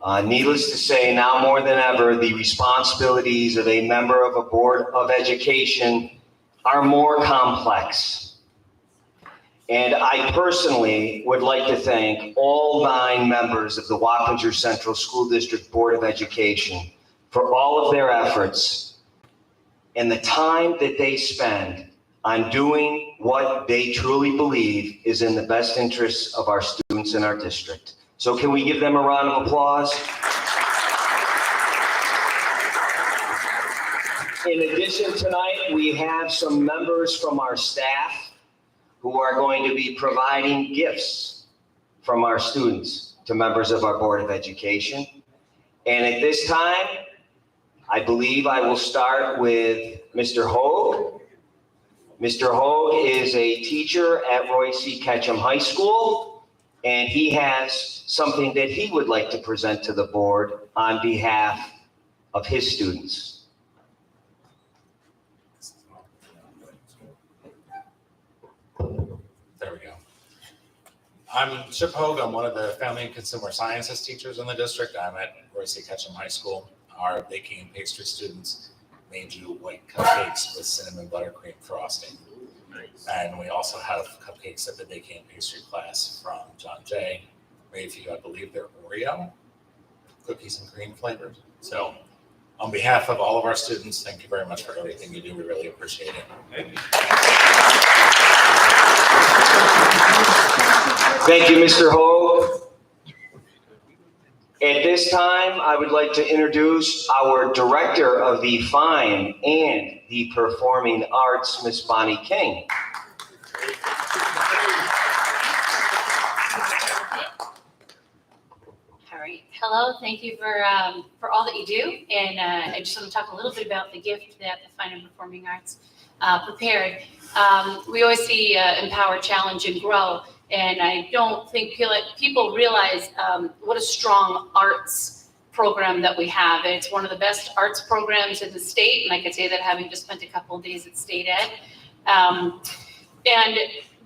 Needless to say, now more than ever, the responsibilities of a member of a board of education are more complex. And I personally would like to thank all 9 members of the Wappinger Central School District Board of Education for all of their efforts and the time that they spend on doing what they truly believe is in the best interests of our students in our district. So can we give them a round of applause? In addition, tonight, we have some members from our staff who are going to be providing gifts from our students to members of our Board of Education. And at this time, I believe I will start with Mr. Hogue. Mr. Hogue is a teacher at Royce C. Ketchum High School, and he has something that he would like to present to the board on behalf of his students. There we go. I'm Chip Hogue. I'm one of the Family and Consumer Sciences teachers in the district. I'm at Royce C. Ketchum High School. Our baking and pastry students made you white cupcakes with cinnamon buttercream frosting. Nice. And we also have cupcakes at the baking and pastry class from John Jay. Made for you, I believe they're Oreo cookies and cream flavors. So on behalf of all of our students, thank you very much for everything you do. We really appreciate it. Thank you, Mr. Hogue. At this time, I would like to introduce our Director of the Fine and the Performing Arts, Miss Bonnie King. All right. Hello. Thank you for all that you do. And I just want to talk a little bit about the gift that the Fine and Performing Arts prepared. We always see Empower, Challenge, and Grow. And I don't think people realize what a strong arts program that we have. It's one of the best arts programs in the state, and I could say that having just spent a couple of days at State Ed. And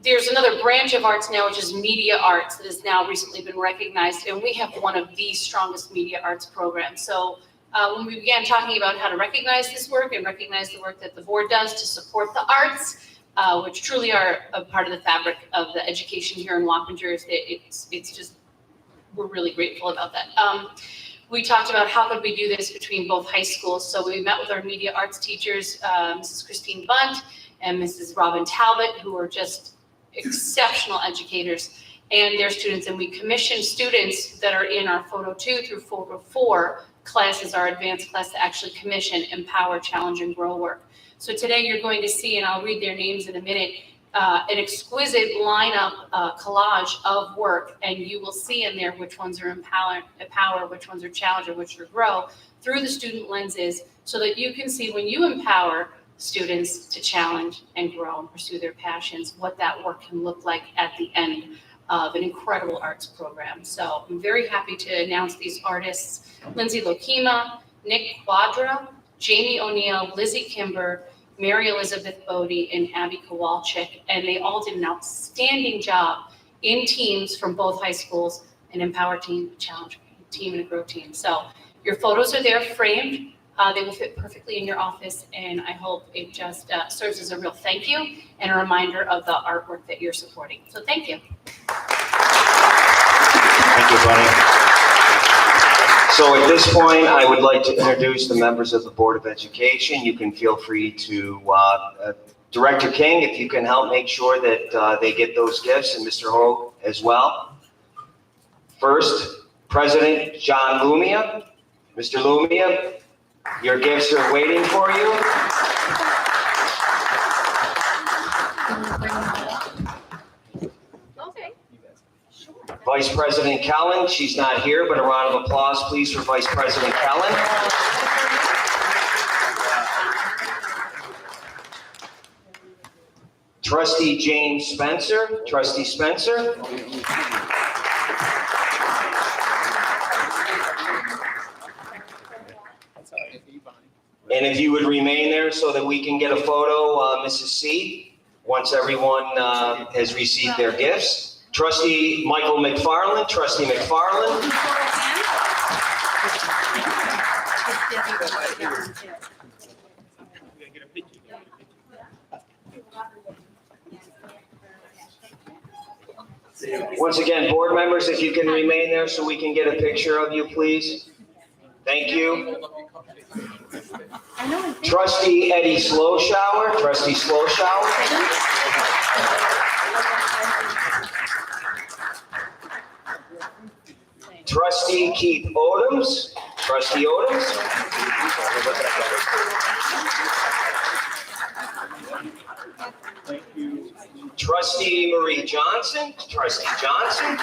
there's another branch of arts now, which is media arts, that has now recently been recognized, and we have one of the strongest media arts programs. So when we began talking about how to recognize this work and recognize the work that the board does to support the arts, which truly are a part of the fabric of the education here in Wappinger, it's just, we're really grateful about that. We talked about how could we do this between both high schools. So we met with our media arts teachers, Mrs. Christine Bunt and Mrs. Robin Talbot, who are just exceptional educators, and their students. And we commissioned students that are in our Photo 2 through Photo 4 classes, our advanced class, to actually commission Empower, Challenge, and Grow work. So today you're going to see, and I'll read their names in a minute, an exquisite lineup collage of work, and you will see in there which ones are empower, which ones are challenge, or which are grow, through the student lenses, so that you can see when you empower students to challenge and grow and pursue their passions, what that work can look like at the end of an incredible arts program. So I'm very happy to announce these artists: Lindsay Lokema, Nick Quadra, Jamie O'Neill, Lizzie Kimber, Mary Elizabeth Bodie, and Abby Kowalczyk, and they all did an outstanding job in teams from both high schools, an Empower team, a Challenge team, and a Grow team. So your photos are there framed. They will fit perfectly in your office, and I hope it just serves as a real thank you and a reminder of the artwork that you're supporting. So thank you. Thank you, Bunny. So at this point, I would like to introduce the members of the Board of Education. You can feel free to, Director King, if you can help make sure that they get those gifts, and Mr. Hogue as well. First, President John Lumia. Mr. Lumia, your gifts are waiting for you. Vice President Kellen, she's not here, but a round of applause, please, for Vice President Kellen. Trustee James Spencer, Trustee Spencer. And if you would remain there so that we can get a photo, Mrs. C, once everyone has received their gifts. Trustee Michael McFarland, Trustee McFarland. Once again, board members, if you can remain there so we can get a picture of you, please. Thank you. Trustee Eddie Slowshower, Trustee Slowshower. Trustee Keith Odoms, Trustee Odoms. Trustee Marie Johnson, Trustee Johnson.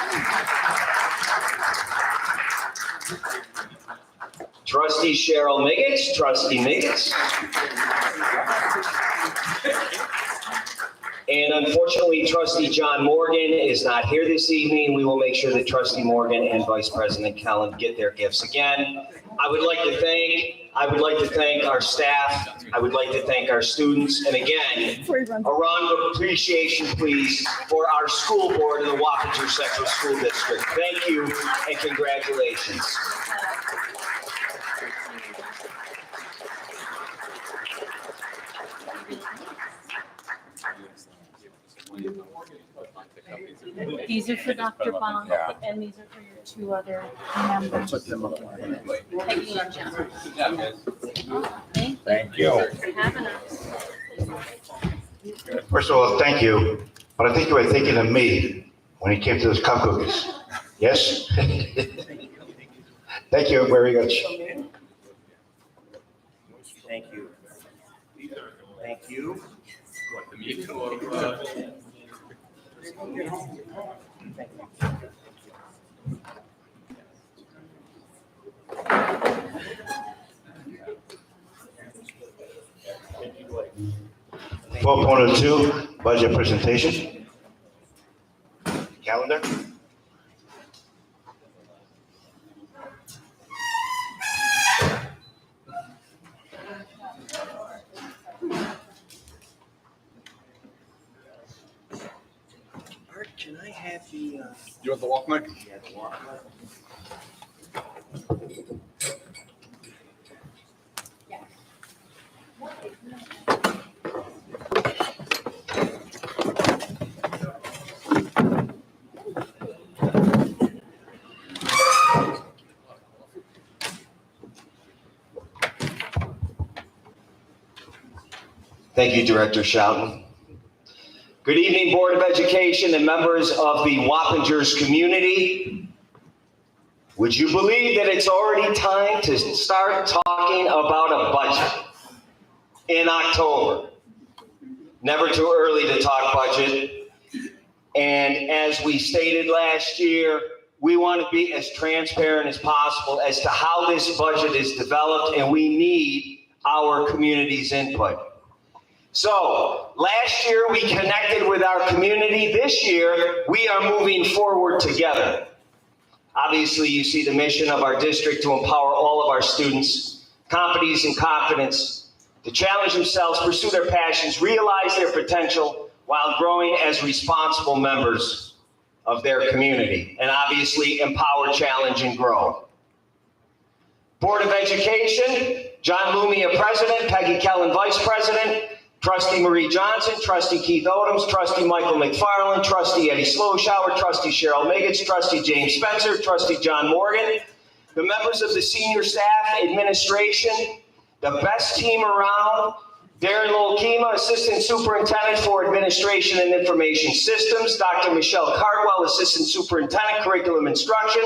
Trustee Cheryl Miggets, Trustee Miggets. And unfortunately, Trustee John Morgan is not here this evening. We will make sure that Trustee Morgan and Vice President Kellen get their gifts. Again, I would like to thank our staff. I would like to thank our students. And again, a round of appreciation, please, for our school board in the Wappinger Central School District. Thank you and congratulations. These are for Dr. Bond, and these are for your two other members. Peggy and John. Thank you. For having us. First of all, thank you, but I think you were thinking of me when it came to those cup cookies. Yes? Thank you very much. Thank you. Thank you. Four point two, budget presentation. Calendar. Art, can I have the, You want the walk mic? yeah, the walk-up? Thank you, Director Schouten. Good evening, Board of Education and members of the Wappingers community. Would you believe that it's already time to start talking about a budget in October? Never too early to talk budget. And as we stated last year, we want to be as transparent as possible as to how this budget is developed, and we need our community's input. So last year we connected with our community. This year we are moving forward together. Obviously, you see the mission of our district to empower all of our students, competence and confidence, to challenge themselves, pursue their passions, realize their potential while growing as responsible members of their community, and obviously empower, challenge, and grow. Board of Education, John Lumia, President, Peggy Kellen, Vice President, Trustee Marie Johnson, Trustee Keith Odoms, Trustee Michael McFarland, Trustee Eddie Slowshower, Trustee Cheryl Miggets, Trustee James Spencer, Trustee John Morgan, the members of the senior staff, administration, the best team around, Darren Lolkema, Assistant Superintendent for Administration and Information Systems, Dr. Michelle Cardwell, Assistant Superintendent, Curriculum Instruction,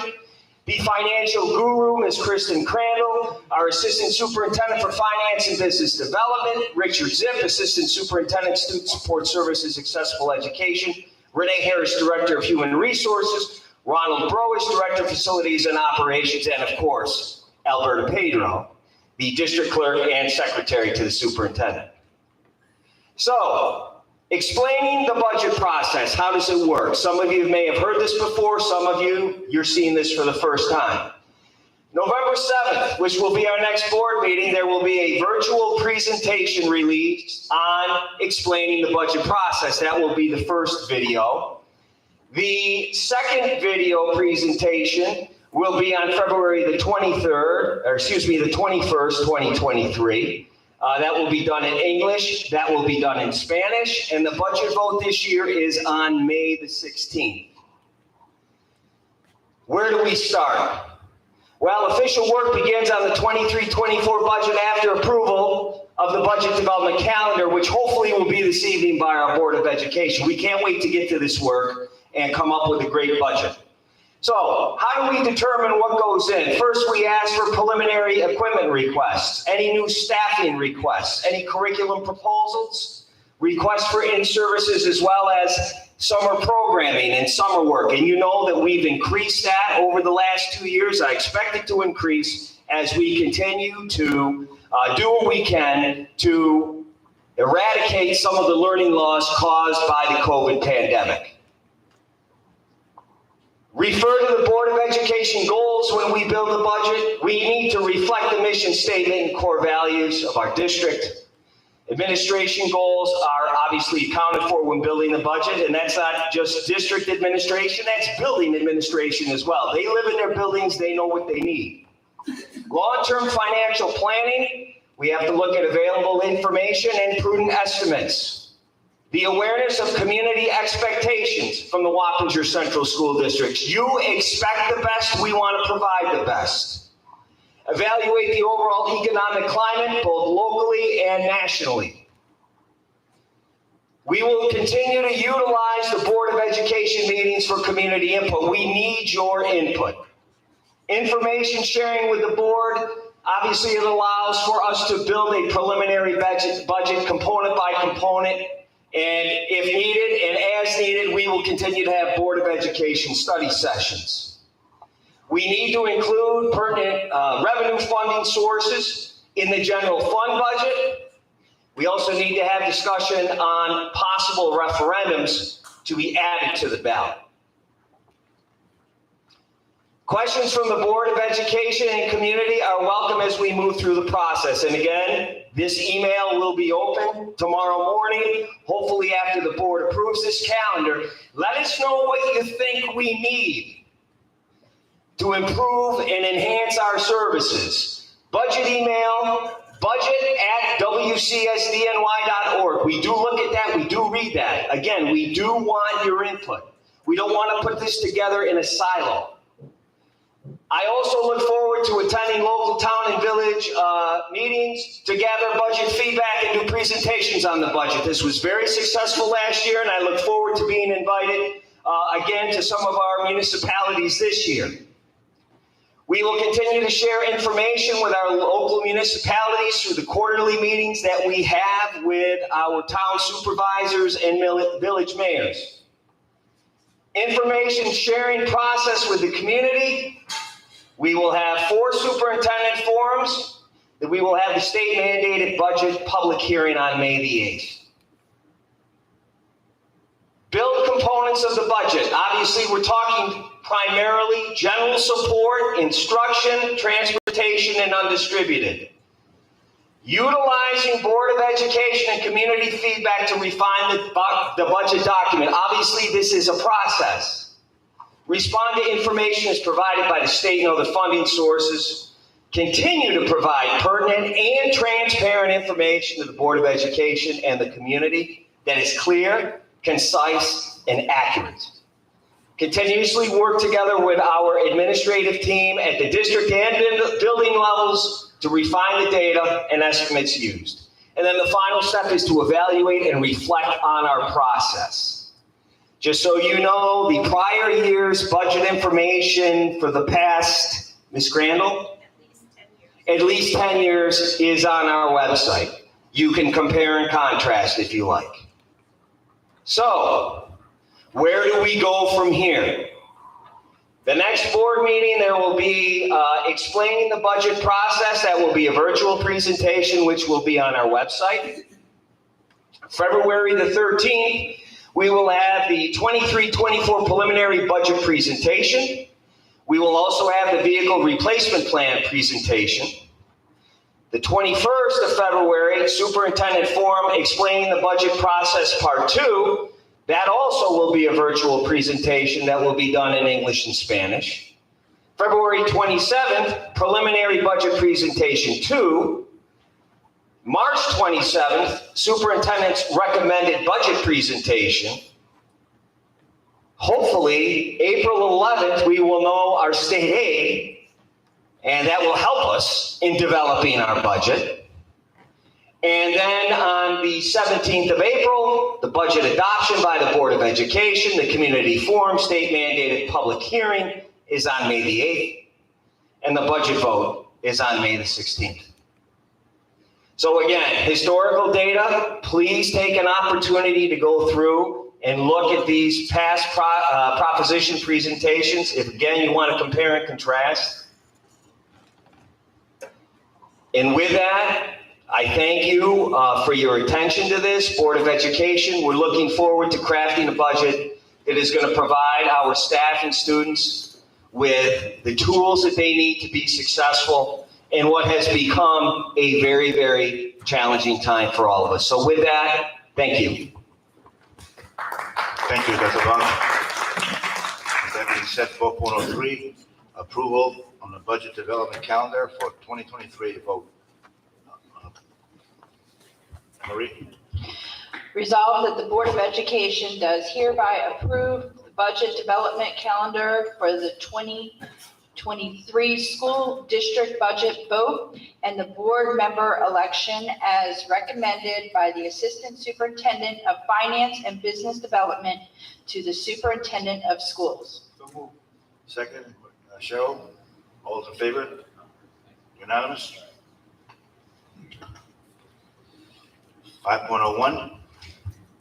the financial guru, Ms. Kristen Crandall, our Assistant Superintendent for Finance and Business Development, Richard Zip, Assistant Superintendent, Student Support Services, Accessible Education, Renee Harris, Director of Human Resources, Ronald Broish, Director of Facilities and Operations, and of course, Alberta Pedro, the District Clerk and Secretary to the Superintendent. So, explaining the budget process, how does it work? Some of you may have heard this before, some of you, you're seeing this for the first time. November 7th, which will be our next board meeting, there will be a virtual presentation released on explaining the budget process. That will be the first video. The second video presentation will be on February the 21st, 2023. That will be done in English, that will be done in Spanish, and the budget vote this year is on May the 16th. Where do we start? Well, official work begins on the 23-24 budget after approval of the budget development calendar, which hopefully will be this evening by our Board of Education. We can't wait to get to this work and come up with a great budget. So how do we determine what goes in? First, we ask for preliminary equipment requests, any new staffing requests, any curriculum proposals, requests for in-services, as well as summer programming and summer work. And you know that we've increased that over the last 2 years. I expect it to increase as we continue to do what we can to eradicate some of the learning loss caused by the COVID pandemic. Refer to the Board of Education goals when we build the budget. We need to reflect the mission statement and core values of our district. Administration goals are obviously accounted for when building the budget, and that's not just district administration, that's building administration as well. They live in their buildings, they know what they need. Long-term financial planning, we have to look at available information and prudent estimates. The awareness of community expectations from the Wappinger Central School Districts. You expect the best, we want to provide the best. Evaluate the overall economic climate, both locally and nationally. We will continue to utilize the Board of Education meetings for community input. We need your input. Information sharing with the board, obviously it allows for us to build a preliminary budget component by component. And if needed and as needed, we will continue to have Board of Education study sessions. We need to include pertinent revenue funding sources in the general fund budget. We also need to have discussion on possible referendums to be added to the ballot. Questions from the Board of Education and community are welcome as we move through the process. And again, this email will be open tomorrow morning, hopefully after the board approves this calendar. Let us know what you think we need to improve and enhance our services. Budget email, budget@wcsdny.org. We do look at that, we do read that. Again, we do want your input. We don't want to put this together in a silo. I also look forward to attending local town and village meetings to gather budget feedback and do presentations on the budget. This was very successful last year, and I look forward to being invited again to some of our municipalities this year. We will continue to share information with our local municipalities through the quarterly meetings that we have with our town supervisors and village mayors. Information sharing process with the community. We will have 4 superintendent forums that we will have the state mandated budget public hearing on May the 8th. Build components of the budget. Obviously, we're talking primarily general support, instruction, transportation, and undistributed. Utilizing Board of Education and community feedback to refine the budget document. Obviously, this is a process. Respond to information as provided by the state and other funding sources. Continue to provide pertinent and transparent information to the Board of Education and the community that is clear, concise, and accurate. Continuously work together with our administrative team at the district and building levels to refine the data and estimates used. And then the final step is to evaluate and reflect on our process. Just so you know, the prior year's budget information for the past, Ms. Crandall? At least 10 years is on our website. You can compare and contrast if you like. So, where do we go from here? The next board meeting, there will be explaining the budget process. That will be a virtual presentation, which will be on our website. February the 13th, we will have the 23-24 preliminary budget presentation. We will also have the vehicle replacement plan presentation. The 21st of February, Superintendent Forum explaining the budget process part 2. That also will be a virtual presentation that will be done in English and Spanish. February 27th, preliminary budget presentation 2. March 27th, superintendent's recommended budget presentation. hopefully, April 11th, we will know our state aid, and that will help us in developing our budget. And then on the 17th of April, the budget adoption by the Board of Education, the community forum, state mandated public hearing is on May the 8th, and the budget vote is on May the 16th. So again, historical data, please take an opportunity to go through and look at these past proposition presentations. If again, you want to compare and contrast. And with that, I thank you for your attention to this, Board of Education. We're looking forward to crafting a budget that is going to provide our staff and students with the tools that they need to be successful in what has become a very, very challenging time for all of us. So with that, thank you. Thank you, Dr. Bond. With that being said, 4.03, approval on the budget development calendar for 2023 vote. Marie? Resolved that the Board of Education does hereby approve the budget development calendar for the 2023 school district budget vote and the board member election as recommended by the Assistant Superintendent of Finance and Business Development to the Superintendent of Schools. Second, Cheryl, all those in favor? Unanimous? 5.01,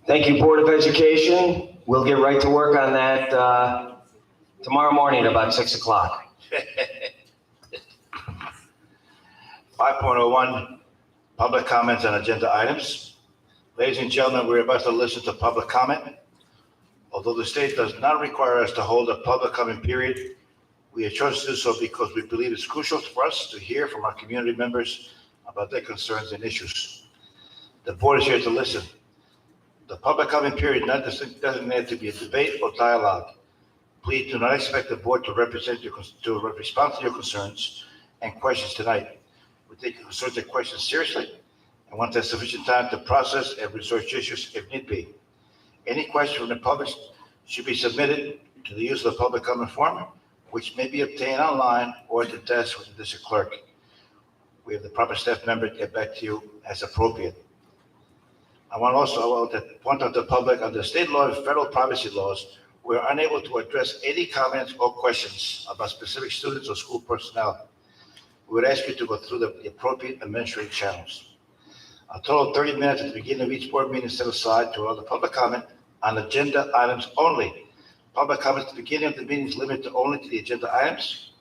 Thank you, Board of Education. We'll get right to work on that tomorrow morning at about 6 o'clock. 5.01, public comments on agenda items. Ladies and gentlemen, we're about to listen to public comment. Although the state does not require us to hold a public comment period, we have chosen to do so because we believe it's crucial for us to hear from our community members about their concerns and issues. The board is here to listen. The public comment period not designated to be a debate or dialogue. Please do not expect the board to respond to your concerns and questions tonight. We take your concerns and questions seriously and want to have sufficient time to process and research issues if need be. Any question from the public should be submitted to the use of the public comment form, which may be obtained online or at the desk with the district clerk. We have the proper staff member to get back to you as appropriate. I want to point out to the public under state law and federal privacy laws, we are unable to address any comments or questions about specific students or school personnel. We would ask you to go through the appropriate administrative channels. A total of 30 minutes at the beginning of each board meeting is set aside to allow the public comment on agenda items only. Public comments at the beginning of the meeting is limited only to the agenda items.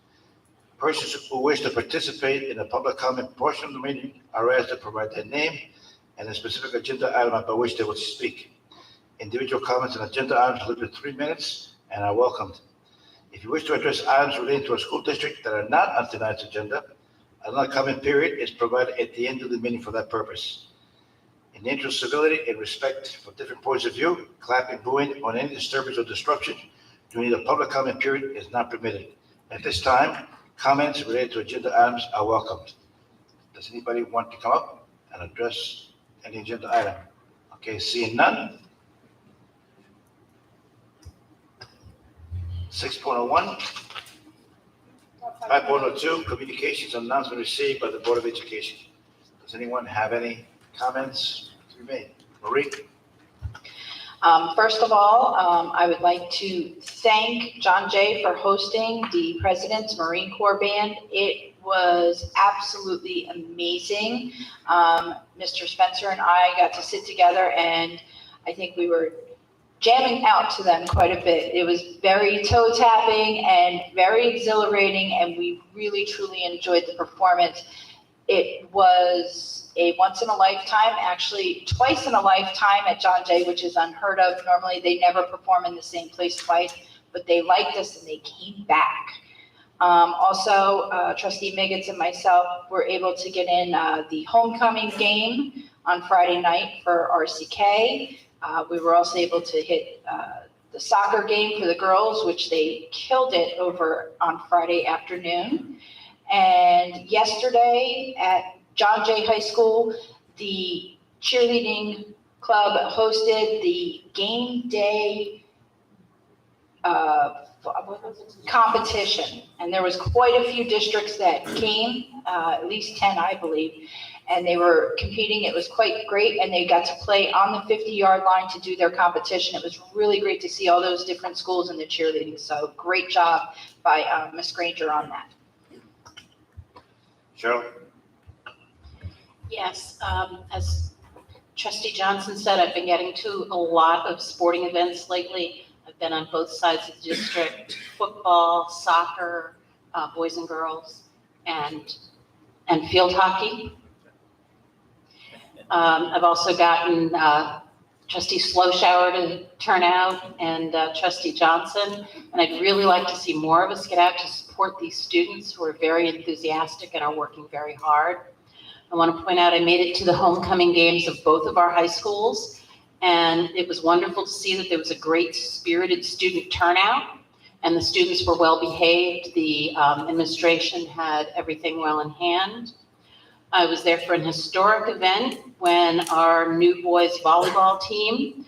Persons who wish to participate in the public comment portion of the meeting are asked to provide their name and a specific agenda item about which they will speak. Individual comments on agenda items are limited to 3 minutes and are welcomed. If you wish to address items relating to a school district that are not on tonight's agenda, another comment period is provided at the end of the meeting for that purpose. In the interest of civility and respect for different points of view, clapping, booing, or any disturbance or disruption during the public comment period is not permitted. At this time, comments related to agenda items are welcomed. Does anybody want to come up and address any agenda item? Okay, seeing none. 6.01, 5.02, communications and announcement received by the Board of Education. Does anyone have any comments to be made? Marie? First of all, I would like to thank John Jay for hosting the President's Marine Corps Band. It was absolutely amazing. Mr. Spencer and I got to sit together and I think we were jamming out to them quite a bit. It was very toe tapping and very exhilarating, and we really truly enjoyed the performance. It was a once in a lifetime, actually twice in a lifetime at John Jay, which is unheard of. Normally they never perform in the same place twice, but they liked us and they came back. Also, Trustee Miggets and myself were able to get in the homecoming game on Friday night for RCK. We were also able to hit the soccer game for the girls, which they killed it over on Friday afternoon. And yesterday at John Jay High School, the cheerleading club hosted the game day competition. And there was quite a few districts that came, at least 10, I believe. And they were competing. It was quite great. And they got to play on the 50-yard line to do their competition. It was really great to see all those different schools in the cheerleading. So great job by Ms. Granger on that. Cheryl? Yes, as Trustee Johnson said, I've been getting to a lot of sporting events lately. I've been on both sides of the district, football, soccer, boys and girls, and field hockey. I've also gotten Trustee Slowshower to turn out and Trustee Johnson. And I'd really like to see more of us get out to support these students who are very enthusiastic and are working very hard. I want to point out I made it to the homecoming games of both of our high schools. And it was wonderful to see that there was a great spirited student turnout and the students were well behaved. The administration had everything well in hand. I was there for an historic event when our new boys volleyball team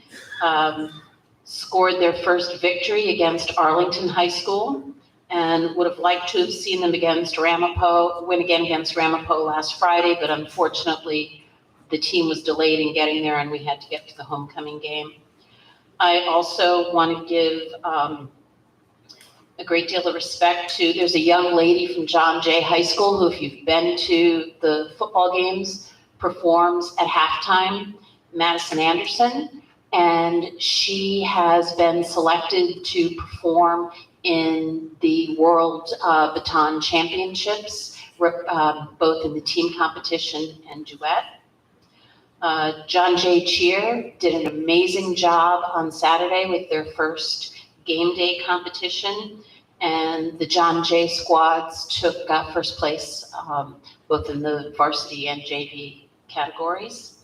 scored their first victory against Arlington High School and would have liked to have seen them win again against Ramapo last Friday, but unfortunately the team was delayed in getting there and we had to get to the homecoming game. I also want to give a great deal of respect to, there's a young lady from John Jay High School who, if you've been to the football games, performs at halftime, Madison Anderson, and she has been selected to perform in the World Baton Championships, both in the team competition and duet. John Jay Cheer did an amazing job on Saturday with their first game day competition, and the John Jay squads took first place both in the varsity and JV categories.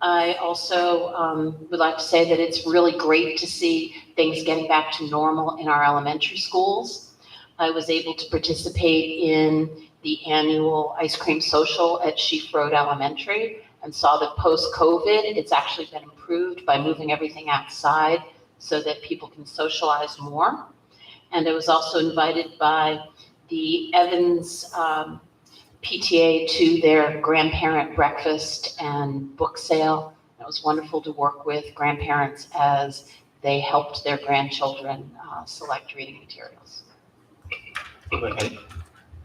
I also would like to say that it's really great to see things getting back to normal in our elementary schools. I was able to participate in the annual ice cream social at Sheaf Road Elementary and saw that post-COVID, it's actually been improved by moving everything outside so that people can socialize more. And I was also invited by the Evans PTA to their grandparent breakfast and book sale. It was wonderful to work with grandparents as they helped their grandchildren select reading materials.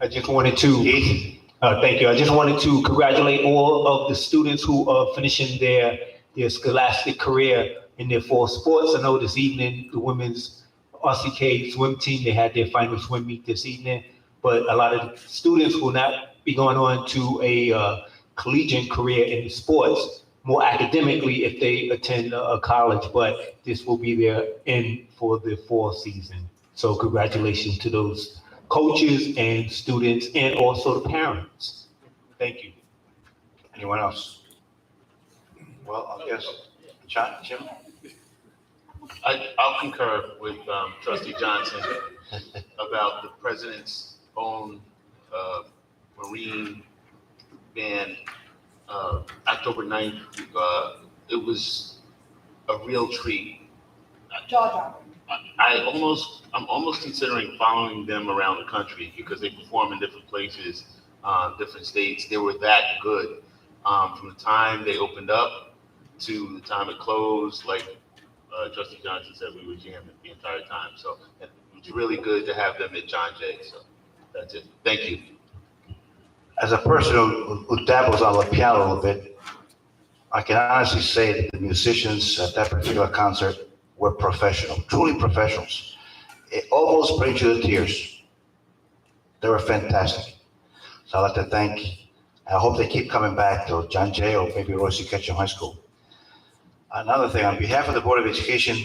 I just wanted to, thank you. I just wanted to congratulate all of the students who are finishing their scholastic career in their fall sports. I know this evening, the women's RCK swim team, they had their final swim meet this evening, but a lot of students will not be going on to a collegiate career in the sports, more academically if they attend a college, but this will be their end for the fall season. So congratulations to those coaches and students and also the parents. Thank you. Anyone else? Well, I guess, Jim? I'll concur with Trustee Johnson about the president's own Marine Band, October 9th. It was a real treat. I'm almost considering following them around the country because they perform in different places, different states. They were that good. From the time they opened up to the time it closed, like Trustee Johnson said, we were jamming the entire time. So it was really good to have them at John Jay. So that's it. Thank you. As a person who dabbles on the piano a little bit, I can honestly say that the musicians at that particular concert were professional, truly professionals. It almost brings you to tears. They were fantastic. So I'd like to thank, I hope they keep coming back to John Jay or maybe Royce Ketchum High School. Another thing, on behalf of the Board of Education,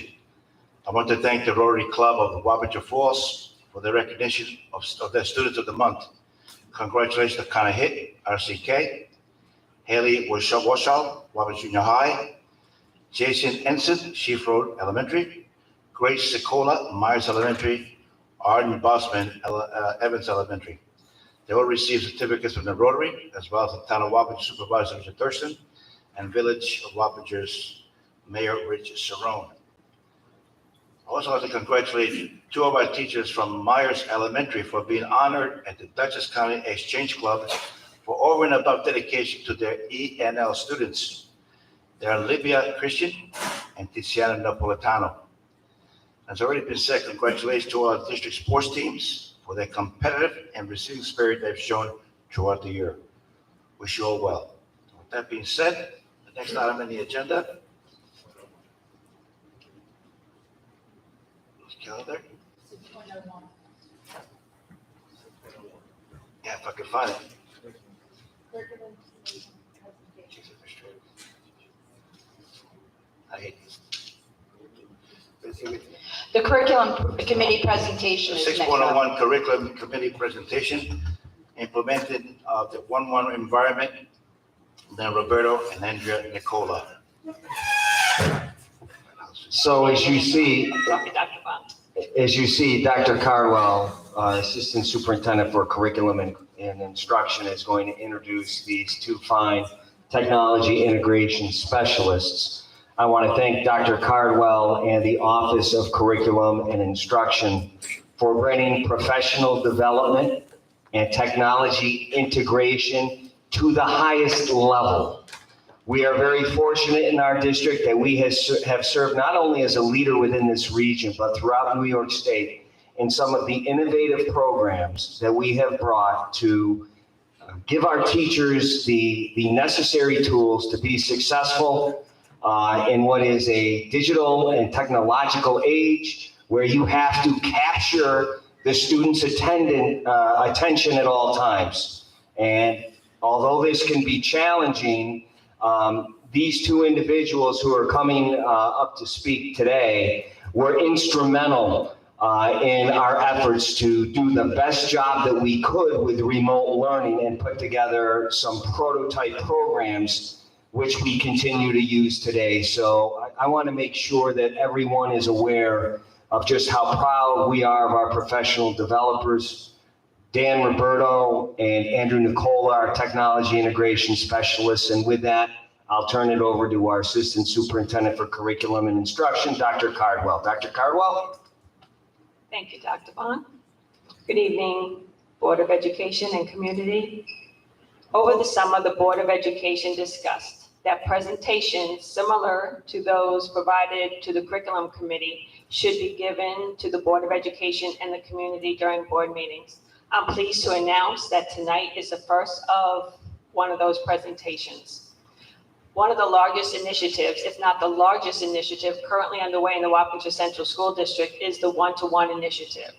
I want to thank the Rotary Club of the Wappinger Falls for the recognition of their Students of the Month. Congratulations to Connor Hitt, RCK, Haley Washall, Wappinger Junior High, Jason Ensign, Sheaf Road Elementary, Grace Sicola, Myers Elementary, Arden Bossman, Evans Elementary. They all received certificates from the Rotary, as well as the Town of Wappinger Supervisor, Mr. Thurston, and Village of Wappinger's Mayor, Rich Cerrone. I also want to congratulate two of our teachers from Myers Elementary for being honored at the Dutchess County Exchange Club for over and above dedication to their ENL students. They are Livia Christian and Tiziana Napolitano. As already been said, congratulations to our district sports teams for their competitive and resilient spirit they've shown throughout the year. Wish you all well. With that being said, the next item on the agenda. Calendar? Yeah, if I can find it. I hate this. The curriculum committee presentation is next up. 6.01 curriculum committee presentation, implemented the 1-1 environment, then Roberto and Andrea Nicola. So as you see, Dr. Cardwell, Assistant Superintendent for Curriculum and Instruction, is going to introduce these two fine technology integration specialists. I want to thank Dr. Cardwell and the Office of Curriculum and Instruction for bringing professional development and technology integration to the highest level. We are very fortunate in our district that we have served not only as a leader within this region, but throughout New York State in some of the innovative programs that we have brought to give our teachers the necessary tools to be successful in what is a digital and technological age where you have to capture the students' attention at all times. And although this can be challenging, these two individuals who are coming up to speak today were instrumental in our efforts to do the best job that we could with remote learning and put together some prototype programs which we continue to use today. So I want to make sure that everyone is aware of just how proud we are of our professional developers. Dan Roberto and Andrew Nicola, our technology integration specialists. And with that, I'll turn it over to our Assistant Superintendent for Curriculum and Instruction, Dr. Cardwell. Dr. Cardwell? Thank you, Dr. Bond. Good evening, Board of Education and community. Over the summer, the Board of Education discussed that presentations similar to those provided to the Curriculum Committee should be given to the Board of Education and the community during board meetings. I'm pleased to announce that tonight is the first of one of those presentations. One of the largest initiatives, if not the largest initiative currently underway in the Wappingers Central School District is the one-to-one initiative.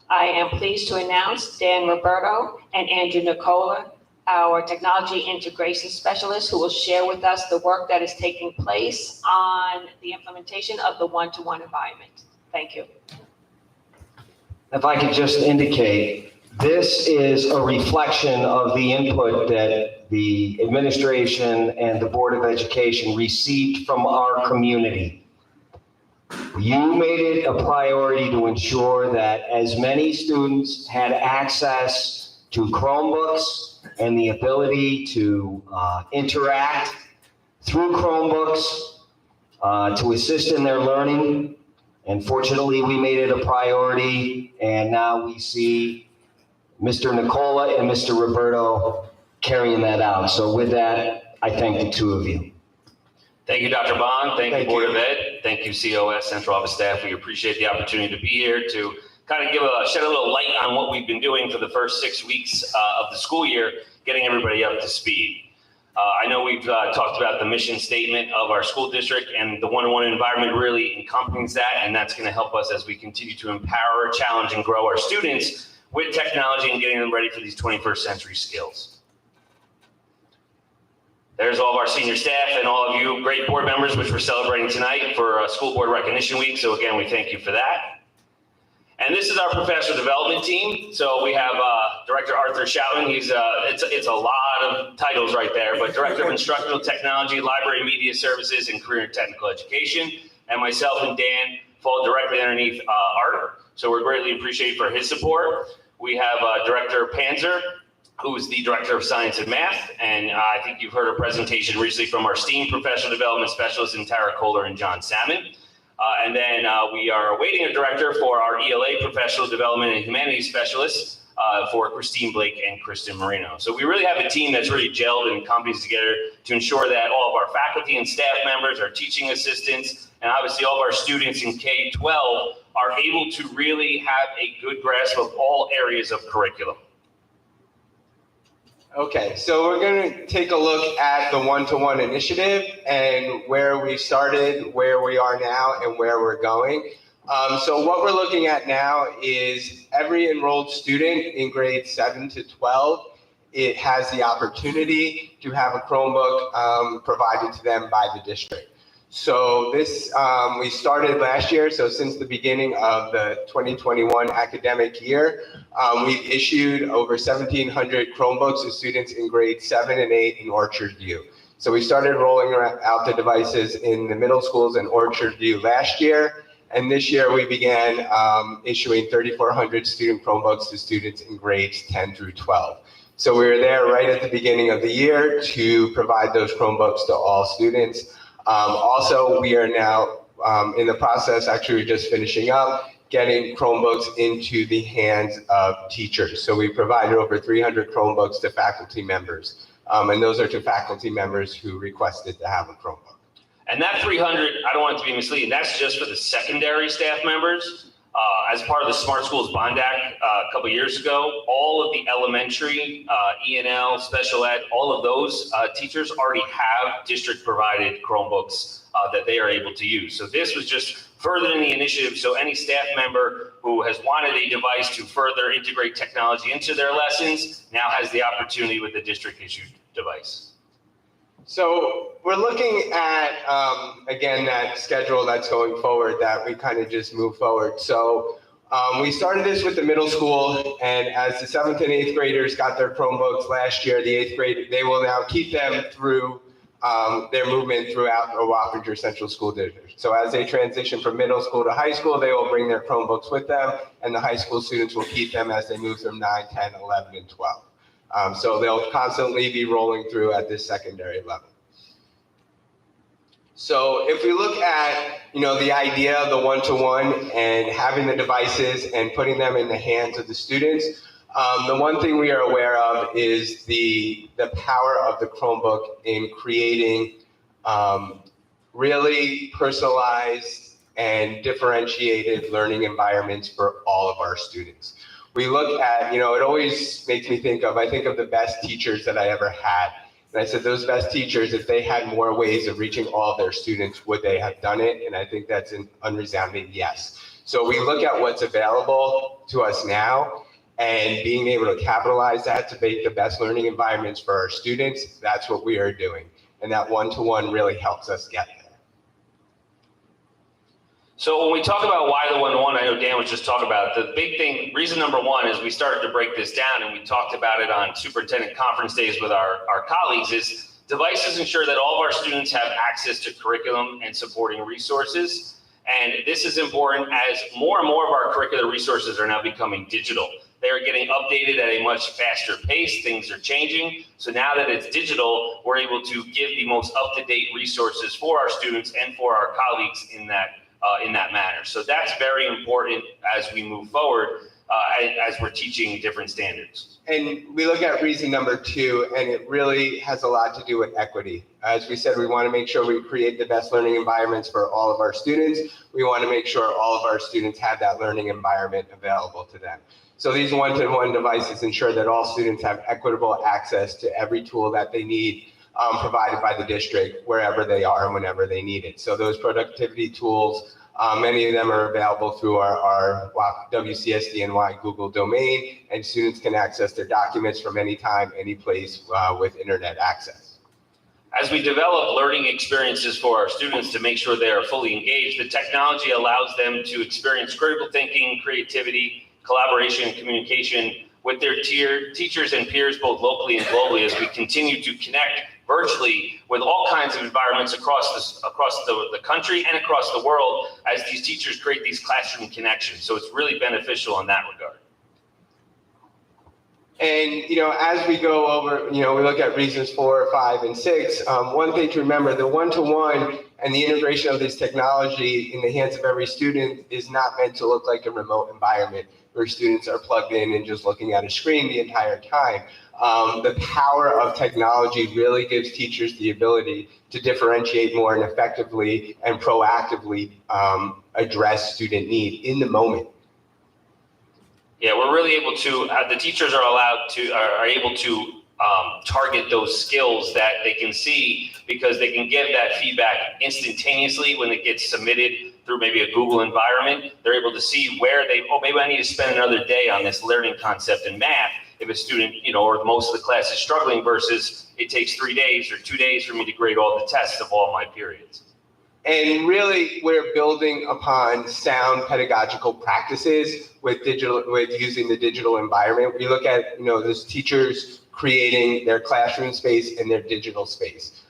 I am pleased to announce Dan Roberto and Andrew Nicola, our technology integration specialists, who will share with us the work that is taking place on the implementation of the one-to-one environment. Thank you. If I could just indicate, this is a reflection of the input that the administration and the Board of Education received from our community. You made it a priority to ensure that as many students had access to Chromebooks and the ability to interact through Chromebooks to assist in their learning. And fortunately, we made it a priority, and now we see Mr. Nicola and Mr. Roberto carrying that out. So with that, I thank the two of you. Thank you, Dr. Bond. Thank you, Board of Ed. Thank you, COS, Central Office staff. We appreciate the opportunity to be here to kind of shed a little light on what we've been doing for the first 6 weeks of the school year, getting everybody up to speed. I know we've talked about the mission statement of our school district, and the one-on-one environment really encompasses that, and that's going to help us as we continue to empower, challenge, and grow our students with technology and getting them ready for these 21st century skills. There's all of our senior staff and all of you great board members, which we're celebrating tonight for School Board Recognition Week. So again, we thank you for that. And this is our professional development team. So we have Director Arthur Schouten. He's it's a lot of titles right there, but Director of Instructional Technology, Library Media Services, and Career and Technical Education. And myself and Dan fall directly underneath Art. So we're greatly appreciated for his support. We have Director Panzer, who is the Director of Science and Math. And I think you've heard a presentation recently from our STEAM Professional Development Specialists in Tara Kohler and John Salmon. And then we are awaiting a director for our ELA professional development and humanities specialists for Christine Blake and Kristen Marino. So we really have a team that's really gelled and comes together to ensure that all of our faculty and staff members, our teaching assistants, and obviously all of our students in K-12 are able to really have a good grasp of all areas of curriculum. Okay, so we're going to take a look at the one-to-one initiative and where we started, where we are now, and where we're going. So what we're looking at now is every enrolled student in grades 7 to 12, it has the opportunity to have a Chromebook provided to them by the district. So this, we started last year, so since the beginning of the 2021 academic year, we've issued over 1,700 Chromebooks to students in grades 7 and 8 in Orchard View. So we started rolling out the devices in the middle schools in Orchard View last year, and this year we began issuing 3,400 student Chromebooks to students in grades 10 through 12. So we were there right at the beginning of the year to provide those Chromebooks to all students. Also, we are now in the process, actually we're just finishing up, getting Chromebooks into the hands of teachers. So we provided over 300 Chromebooks to faculty members. And those are to faculty members who requested to have a Chromebook. And that 300, I don't want it to be misleading, that's just for the secondary staff members. As part of the Smart Schools Bond Act a couple years ago, all of the elementary, E&L, special ed, all of those teachers already have district-provided Chromebooks that they are able to use. So this was just furthering the initiative, so any staff member who has wanted a device to further integrate technology into their lessons now has the opportunity with the district-issued device. So we're looking at, again, that schedule that's going forward that we kind of just move forward. So we started this with the middle school, and as the 7th and 8th graders got their Chromebooks last year, the 8th grade, they will now keep them through their movement throughout the Wappinger Central School District. So as they transition from middle school to high school, they will bring their Chromebooks with them, and the high school students will keep them as they move from 9, 10, 11, and 12. So they'll constantly be rolling through at this secondary level. So if we look at, the idea of the one-to-one and having the devices and putting them in the hands of the students, the one thing we are aware of is the power of the Chromebook in creating really personalized and differentiated learning environments for all of our students. We look at, it always makes me think of the best teachers that I ever had. And I said, those best teachers, if they had more ways of reaching all of their students, would they have done it? And I think that's an unresounding yes. So we look at what's available to us now and being able to capitalize that to make the best learning environments for our students. That's what we are doing. And that one-to-one really helps us get there. So when we talk about why the one-to-one, I know Dan was just talking about it. The big thing, reason number one is we started to break this down, and we talked about it on superintendent conference days with our colleagues, is devices ensure that all of our students have access to curriculum and supporting resources. And this is important as more and more of our curricular resources are now becoming digital. They are getting updated at a much faster pace. Things are changing. So now that it's digital, we're able to give the most up-to-date resources for our students and for our colleagues in that manner. So that's very important as we move forward, as we're teaching different standards. And we look at reason number 2, and it really has a lot to do with equity. As we said, we want to make sure we create the best learning environments for all of our students. We want to make sure all of our students have that learning environment available to them. So these one-to-one devices ensure that all students have equitable access to every tool that they need provided by the district wherever they are and whenever they need it. So those productivity tools, many of them are available through our WCSD and Google domain, and students can access their documents from anytime, any place with internet access. As we develop learning experiences for our students to make sure they are fully engaged, the technology allows them to experience critical thinking, creativity, collaboration, and communication with their teachers and peers, both locally and globally, as we continue to connect virtually with all kinds of environments across the country and across the world as these teachers create these classroom connections. So it's really beneficial in that regard. And, as we go over, we look at reasons 4, 5, and 6, one thing to remember, the one-to-one And the integration of this technology in the hands of every student is not meant to look like a remote environment where students are plugged in and just looking at a screen the entire time. The power of technology really gives teachers the ability to differentiate more and effectively and proactively address student need in the moment. Yeah, we're really able to, the teachers are able to target those skills that they can see, because they can give that feedback instantaneously when it gets submitted through maybe a Google environment. They're able to see where maybe I need to spend another day on this learning concept in math if a student, or most of the class is struggling, versus it takes 3 days or 2 days for me to grade all the tests of all my periods. And really, we're building upon sound pedagogical practices with using the digital environment. We look at, those teachers creating their classroom space and their digital space,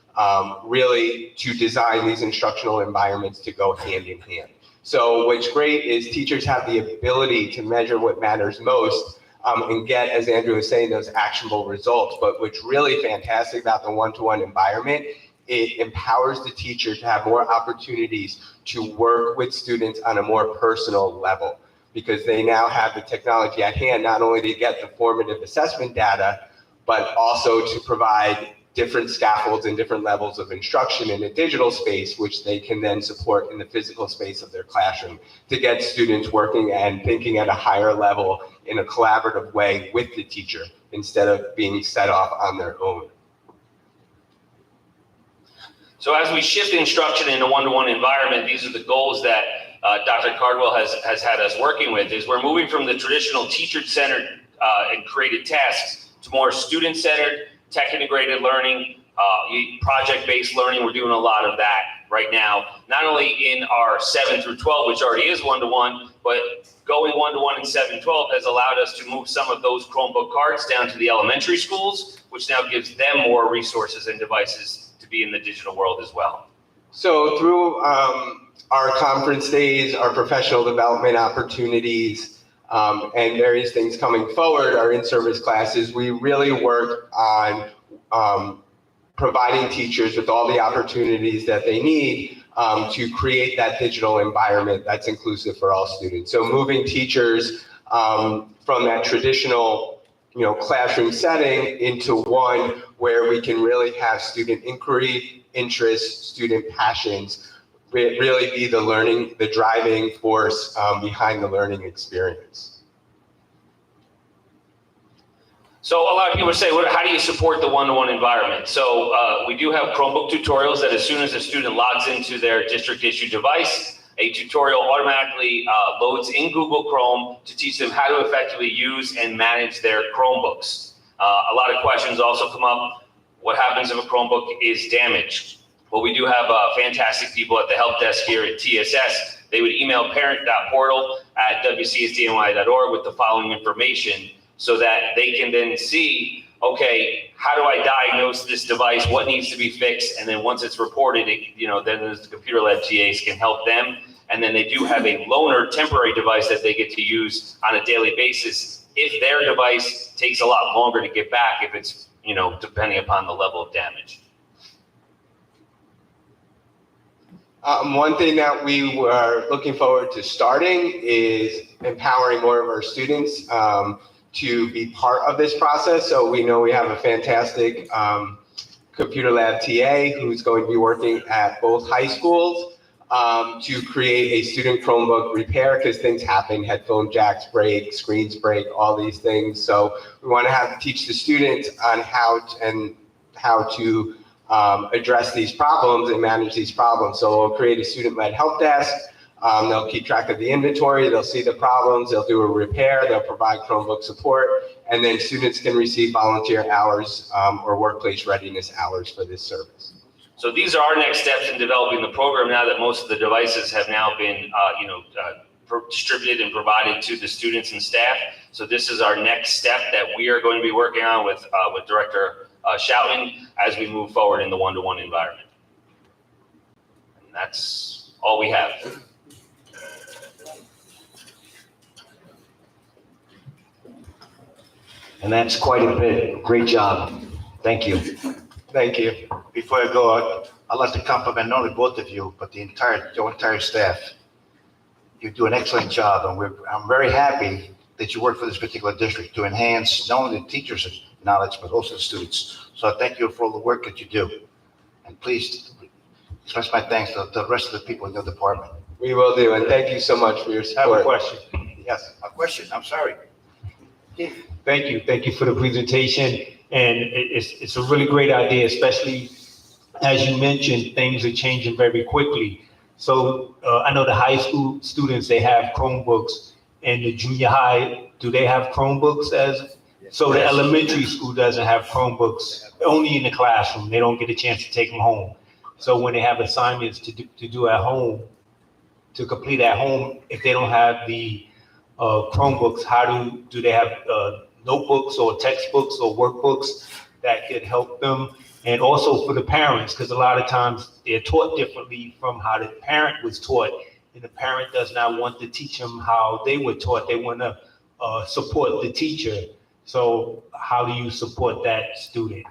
really to design these instructional environments to go hand in hand. So what's great is teachers have the ability to measure what matters most and get, as Andrew was saying, those actionable results. But what's really fantastic about the one-to-one environment, it empowers the teacher to have more opportunities to work with students on a more personal level, because they now have the technology at hand, not only to get the formative assessment data, but also to provide different scaffolds and different levels of instruction in a digital space, which they can then support in the physical space of their classroom to get students working and thinking at a higher level in a collaborative way with the teacher instead of being set off on their own. So as we shift instruction in a one-to-one environment, these are the goals that Dr. Cardwell has had us working with, is we're moving from the traditional teacher-centered and created tasks to more student-centered, tech-integrated learning, project-based learning. We're doing a lot of that right now, not only in our 7 through 12, which already is one-to-one, but going one-to-one in 7-12 has allowed us to move some of those Chromebook cards down to the elementary schools, which now gives them more resources and devices to be in the digital world as well. So through our conference days, our professional development opportunities, and various things coming forward, our in-service classes, we really work on providing teachers with all the opportunities that they need to create that digital environment that's inclusive for all students. So moving teachers from that traditional classroom setting into one where we can really have student inquiry, interest, student passions, really be the driving force behind the learning experience. So a lot of people say, how do you support the one-to-one environment? So we do have Chromebook tutorials that as soon as a student logs into their district-issued device, a tutorial automatically loads in Google Chrome to teach them how to effectively use and manage their Chromebooks. A lot of questions also come up. What happens if a Chromebook is damaged? Well, we do have fantastic people at the help desk here at TSS. They would email parent.portal@wcsdny.org with the following information so that they can then see, okay, how do I diagnose this device? What needs to be fixed? And then once it's reported, then the computer lab TAs can help them. And then they do have a loaner temporary device that they get to use on a daily basis if their device takes a lot longer to get back, if it's, depending upon the level of damage. One thing that we were looking forward to starting is empowering more of our students to be part of this process. So we know we have a fantastic computer lab TA who's going to be working at both high schools to create a student Chromebook repair, because things happen, headphone jacks break, screens break, all these things. So we want to teach the students on how to address these problems and manage these problems. So we'll create a student-led help desk. They'll keep track of the inventory, they'll see the problems, they'll do a repair, they'll provide Chromebook support, and then students can receive volunteer hours or workplace readiness hours for this service. So these are our next steps in developing the program now that most of the devices have now been distributed and provided to the students and staff. So this is our next step that we are going to be working on with Director Schouten as we move forward in the one-to-one environment. And that's all we have. And that's quite a bit. Great job. Thank you. Thank you. Before I go out, I'd like to compliment not only both of you, but your entire staff. You do an excellent job, and I'm very happy that you work for this particular district to enhance not only the teachers' knowledge, but also the students. So I thank you for all the work that you do. And please express my thanks to the rest of the people in your department. We will do, and thank you so much for your I have a support. question. Yes, a question, I'm sorry. Thank you for the presentation, and it's a really great idea, especially as you mentioned, things are changing very quickly. So I know the high school students, they have Chromebooks, and the junior high, do they have Chromebooks as? So the elementary school doesn't have Chromebooks, only in the classroom. They don't get a chance to take them home. So when they have assignments to do at home, to complete at home, if they don't have the Chromebooks, how do they have notebooks or textbooks or workbooks that could help them? And also for the parents, because a lot of times they're taught differently from how the parent was taught, and the parent does not want to teach them how they were taught. They want to support the teacher. So how do you support that student?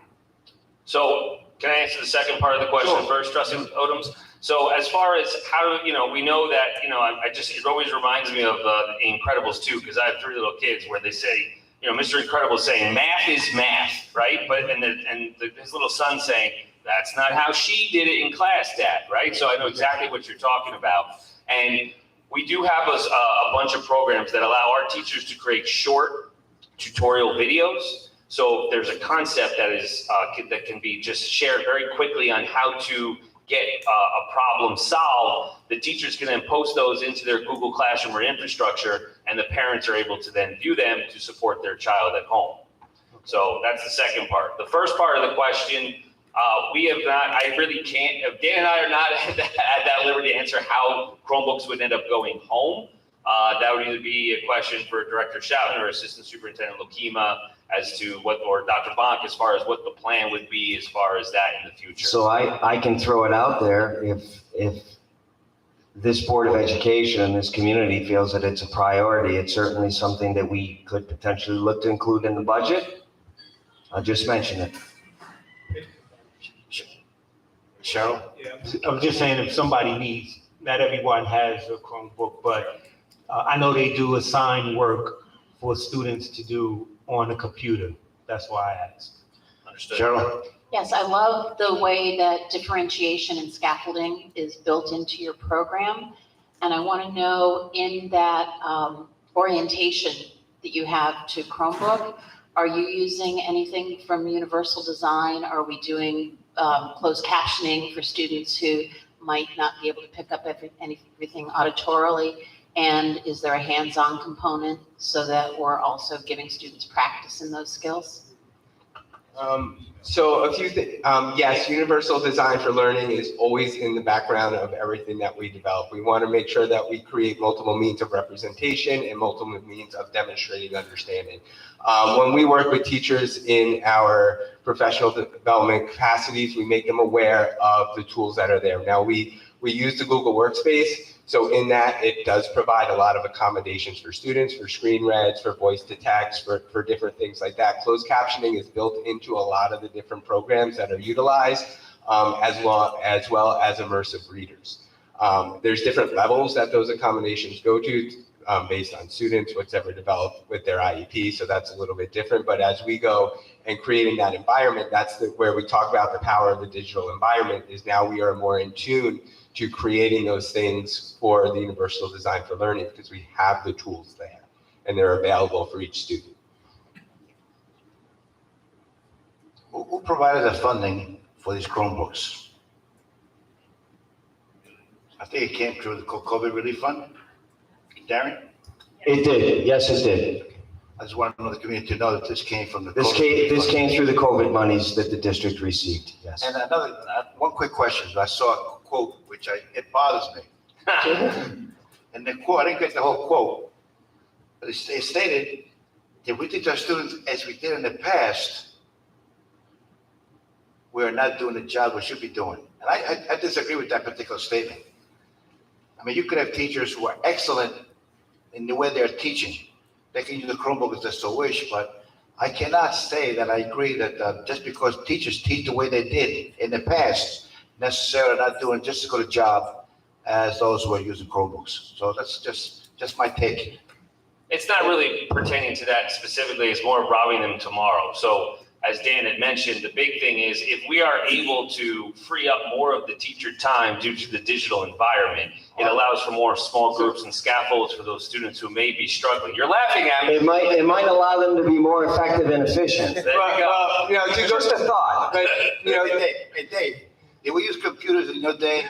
So can I answer the second part of the question first, Trustee Odoms? So as far as how do, we know that, it always reminds me of The Incredibles 2, because I have 3 little kids where they say, Mr. Incredible is saying, math is math, right? But, his little son saying, that's not how she did it in class, Dad, right? So I know exactly what you're talking about. And we do have a bunch of programs that allow our teachers to create short tutorial videos. So there's a concept that can be just shared very quickly on how to get a problem solved. The teachers can then post those into their Google Classroom or infrastructure, and the parents are able to then view them to support their child at home. So that's the second part. The first part of the question, we have not, I really can't, Dan and I are not at that liberty to answer how Chromebooks would end up going home. That would either be a question for Director Schouten or Assistant Superintendent Lokema as to or Dr. Bonk, as far as what the plan would be as far as that in the future. So I can throw it out there, if this Board of Education and this community feels that it's a priority, it's certainly something that we could potentially look to include in the budget. I'll just mention it. Cheryl? I'm just saying, if somebody needs, not everyone has a Chromebook, but I know they do assign work for students to do on a computer. That's why I asked. Understood. Cheryl? Yes, I love the way that differentiation and scaffolding is built into your program. And I want to know, in that orientation that you have to Chromebook, are you using anything from Universal Design? Are we doing closed captioning for students who might not be able to pick up everything auditorily? And is there a hands-on component so that we're also giving students practice in those skills? So a few things. Yes, universal design for learning is always in the background of everything that we develop. We want to make sure that we create multiple means of representation and multiple means of demonstrating understanding. When we work with teachers in our professional development capacities, we make them aware of the tools that are there. Now, we use the Google Workspace. So in that, it does provide a lot of accommodations for students, for screen reads, for voice to text, for different things like that. Closed captioning is built into a lot of the different programs that are utilized, as well as immersive readers. There's different levels that those accommodations go to based on students, what's ever developed with their IEP. So that's a little bit different. But as we go and creating that environment, that's where we talk about the power of the digital environment, is now we are more in tune to creating those things for the universal design for learning, because we have the tools there and they're available for each student. Who provided the funding for these Chromebooks? I think it came through the COVID relief fund. Darren? It did, yes, it did. I just want to know the community to know that this came from the This COVID relief came fund. through the COVID monies that the district received, yes. And one quick question. I saw a quote, which it bothers me. And the quote, I didn't get the whole quote, but it stated that we teach our students as we did in the past, we are not doing the job we should be doing. And I disagree with that particular statement. I mean, you could have teachers who are excellent in the way they're teaching. They can use the Chromebook as they so wish, but I cannot say that I agree that just because teachers teach the way they did in the past, necessarily not doing just as good a job as those who are using Chromebooks. So that's just my take. It's not really pertaining to that specifically, it's more robbing them tomorrow. So as Dan had mentioned, the big thing is if we are able to free up more of the teacher time due to the digital environment, it allows for more small groups and scaffolds for those students who may be struggling. You're laughing at me. It might allow them to be more effective and efficient. There you go. Just a thought. But, hey, Dave, did we use computers in your day?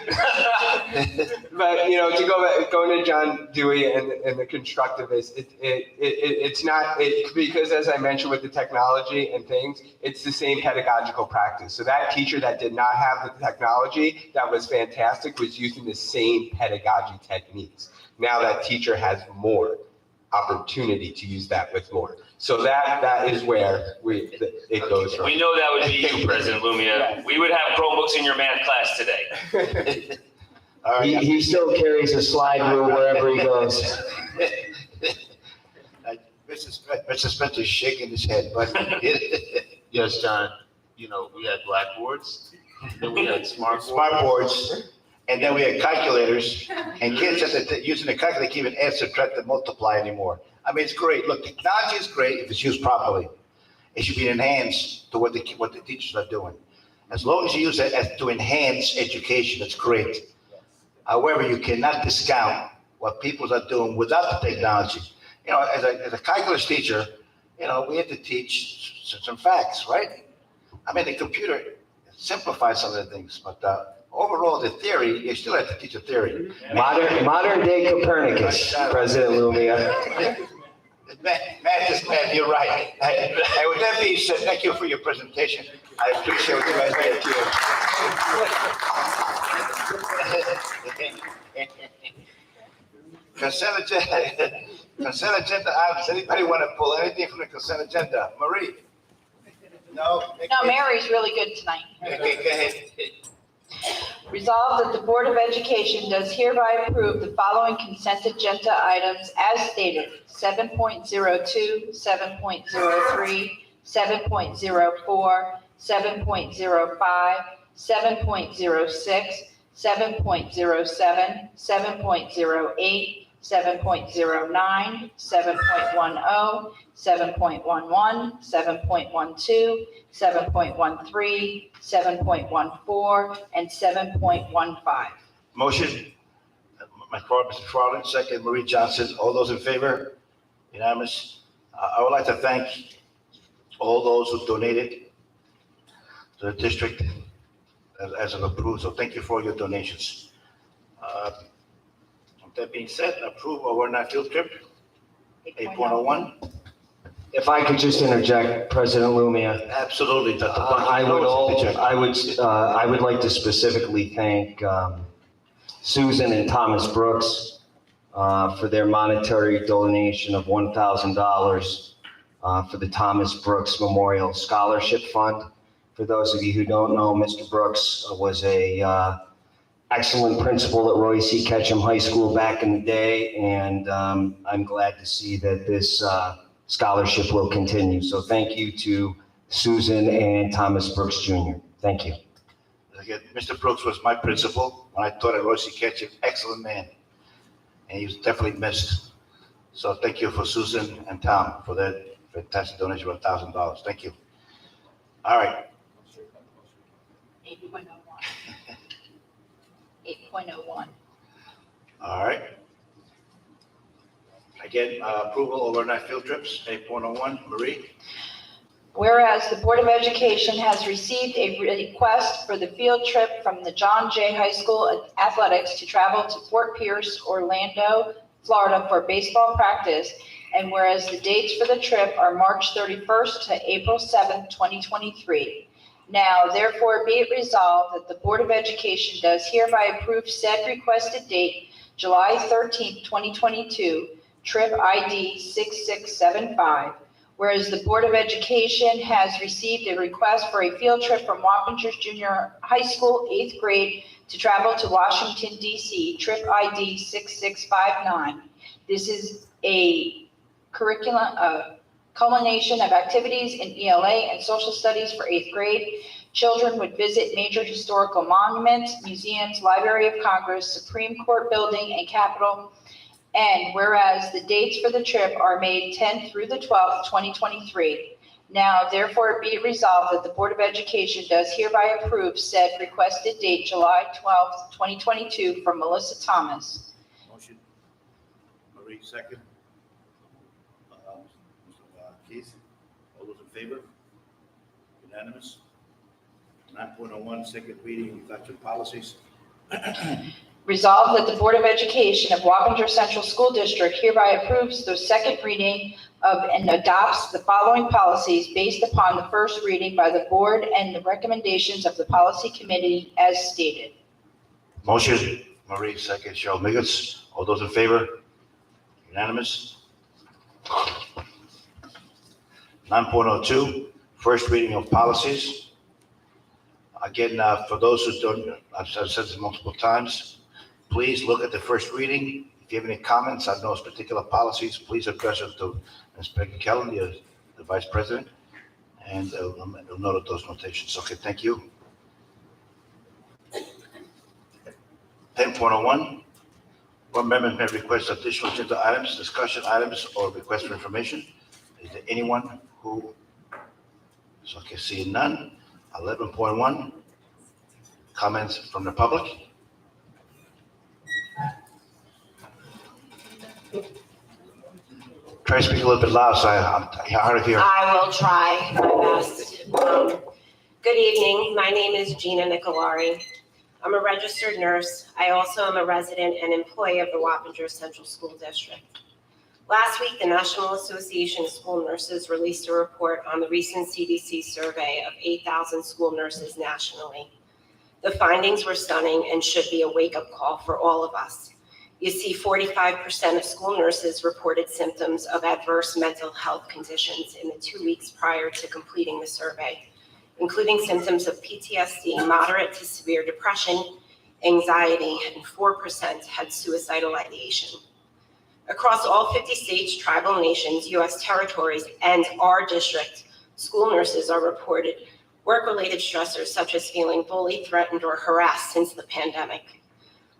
But, to go into John Dewey and the constructivist, it's not, because as I mentioned with the technology and things, it's the same pedagogical practice. So that teacher that did not have the technology, that was fantastic, was using the same pedagogy techniques. Now that teacher has more opportunity to use that with more. So that is where it goes from. We know that would be you, President Lumia. We would have Chromebooks in your math class today. All right. He still carries a slide rule wherever he goes. Mr. Spencer's shaking his head, but Yes, John, we had blackboards, then we had smart boards, and then we had calculators, and kids using the calculator can't even add, subtract, and multiply anymore. I mean, it's great. Look, technology is great if it's used properly. It should be enhanced to what the teachers are doing. As long as you use it to enhance education, it's great. However, you cannot discount what people are doing without the technology. As a calculus teacher, we had to teach some facts, right? I mean, the computer simplifies some of the things, but overall, the theory, you still have to teach a theory. Modern day Copernicus, President Lumia. Matt is Matt, you're right. And with that being said, thank you for your presentation. I appreciate what you guys did. Consent agenda items. Anybody want to pull anything from the consent agenda? Marie? No? No, Mary's really good tonight. Okay, go ahead. Resolved that the Board of Education does hereby approve the following consent agenda items as stated: 7.02, 7.03, 7.04, 7.05, 7.06, 7.07, 7.08, 7.09, 7.10, 7.11, 7.12, 7.13, 7.14, and 7.15. Motion, Mr. McFarland, second, Marie Johnson. All those in favor? Unanimous. I would like to thank all those who donated to the district as an approved. So thank you for your donations. With that being said, approve overnight field trip, 8.01. If I could just interject, President Lumia. Absolutely. Dr. Blank. I would like to specifically thank Susan and Thomas Brooks for their monetary donation of $1,000 for the Thomas Brooks Memorial Scholarship Fund. For those of you who don't know, Mr. Brooks was a excellent principal at Roy C. Ketchum High School back in the day, and I'm glad to see that this scholarship will continue. So thank you to Susan and Thomas Brooks Jr. Thank you. Again, Mr. Brooks was my principal when I taught at Roy C. Ketchum. Excellent man. And he was definitely missed. So thank you for Susan and Tom for that fantastic donation of $1,000. Thank you. All right. 8.01. 8.01. All right. Again, approval overnight field trips, 8.01. Marie? Whereas the Board of Education has received a request for the field trip from the John Jay High School Athletics to travel to Fort Pierce, Orlando, Florida for baseball practice, and whereas the dates for the trip are March 31st to April 7th, 2023. Now, therefore, be it resolved that the Board of Education does hereby approve said requested date, July 13th, 2022, trip ID 6675. Whereas the Board of Education has received a request for a field trip from Wappingers Junior High School, 8th grade, to travel to Washington, D.C., trip ID 6659. This is a curriculum, culmination of activities in ELA and social studies for 8th grade Children would visit major historical monuments, museums, Library of Congress, Supreme Court Building, and Capitol. And whereas the dates for the trip are May 10th through the 12th, 2023. Now, therefore, be it resolved that the Board of Education does hereby approve said requested date, July 12th, 2022, from Melissa Thomas. Motion. Marie, second. Mr. Keith, all those in favor? Unanimous. 9.01, second reading, adoption policies. Resolved that the Board of Education of Wappinger Central School District hereby approves the second reading of and adopts the following policies based upon the first reading by the board and the recommendations of the policy committee as stated. Motion. Marie, second. Cheryl Miggles, all those in favor? Unanimous. 9.02, first reading of policies. Again, for those who don't, I've said this multiple times, please look at the first reading. If you have any comments on those particular policies, please address them to Ms. Peggy Kellen, the Vice President, and they'll note those notations. Okay, thank you. 10.01, board members may request additional agenda items, discussion items, or request for information. Is there anyone who? So, okay, seeing none. 11.1, comments from the public. Try to speak a little bit loud, so I'm hard to hear. I will try my best. Good evening. My name is Gina Nicolari. I'm a registered nurse. I also am a resident and employee of the Wappinger Central School District. Last week, the National Association of School Nurses released a report on the recent CDC survey of 8,000 school nurses nationally. The findings were stunning and should be a wake-up call for all of us. You see, 45% of school nurses reported symptoms of adverse mental health conditions in the 2 weeks prior to completing the survey, including symptoms of PTSD, moderate to severe depression, anxiety, and 4% had suicidal ideation. Across all 50 states, tribal nations, U.S. territories, and our district, school nurses are reported work-related stressors such as feeling bullied, threatened, or harassed since the pandemic.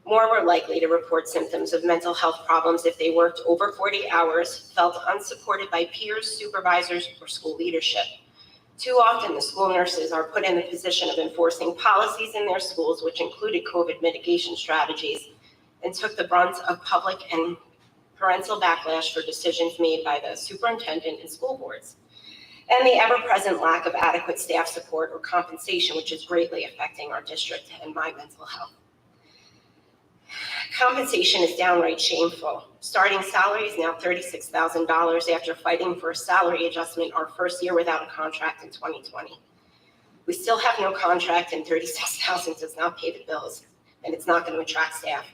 More were likely to report symptoms of mental health problems if they worked over 40 hours, felt unsupported by peers, supervisors, or school leadership. Too often, the school nurses are put in the position of enforcing policies in their schools, which included COVID mitigation strategies, and took the brunt of public and parental backlash for decisions made by the superintendent and school boards, and the ever-present lack of adequate staff support or compensation, which is greatly affecting our district and my mental health. Compensation is downright shameful. Starting salary is now $36,000 after fighting for a salary adjustment our first year without a contract in 2020. We still have no contract, and $36,000 does not pay the bills, and it's not going to attract staff.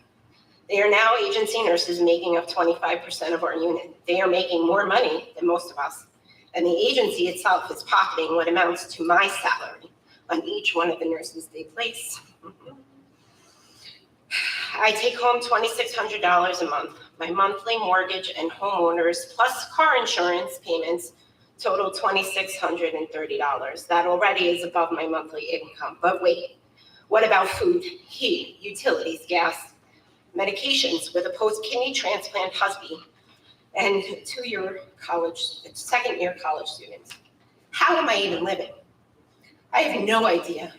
They are now agency nurses making up 25% of our unit. They are making more money than most of us, and the agency itself is pocketing what amounts to my salary on each one of the nurses they place. I take home $2,600 a month. My monthly mortgage and homeowners plus car insurance payments total $2,630. That already is above my monthly income. But wait, what about food, heat, utilities, gas, medications with a post-kidney transplant husband and second-year college students? How am I even living? I have no idea,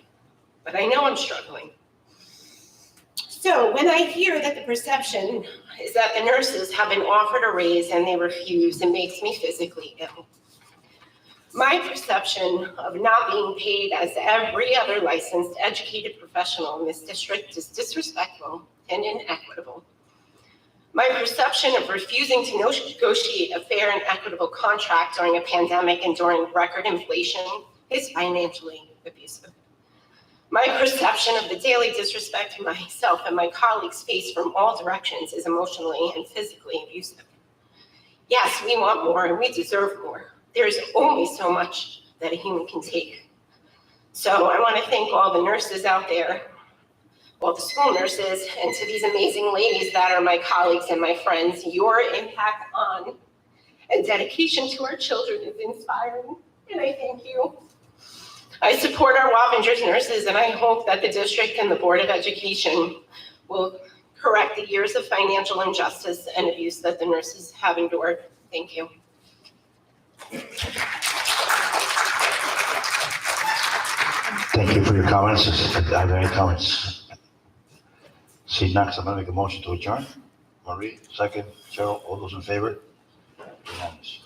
but I know I'm struggling. So when I hear that the perception is that the nurses have been offered a raise and they refuse, it makes me physically ill. My perception of not being paid as every other licensed, educated professional in this district is disrespectful and inequitable. My perception of refusing to negotiate a fair and equitable contract during a pandemic and during record inflation is financially abusive. My perception of the daily disrespect myself and my colleagues face from all directions is emotionally and physically abusive. Yes, we want more and we deserve more. There is only so much that a human can take. So I want to thank all the nurses out there, all the school nurses, and to these amazing ladies that are my colleagues and my friends. Your impact on and dedication to our children is inspiring, and I thank you. I support our Wappingers nurses, and I hope that the district and the Board of Education will correct the years of financial injustice and abuse that the nurses have endured. Thank you. Thank you for your comments. Are there any comments? See, next, I'm gonna make a motion to adjourn. Marie, second. Cheryl, all those in favor? Unanimous.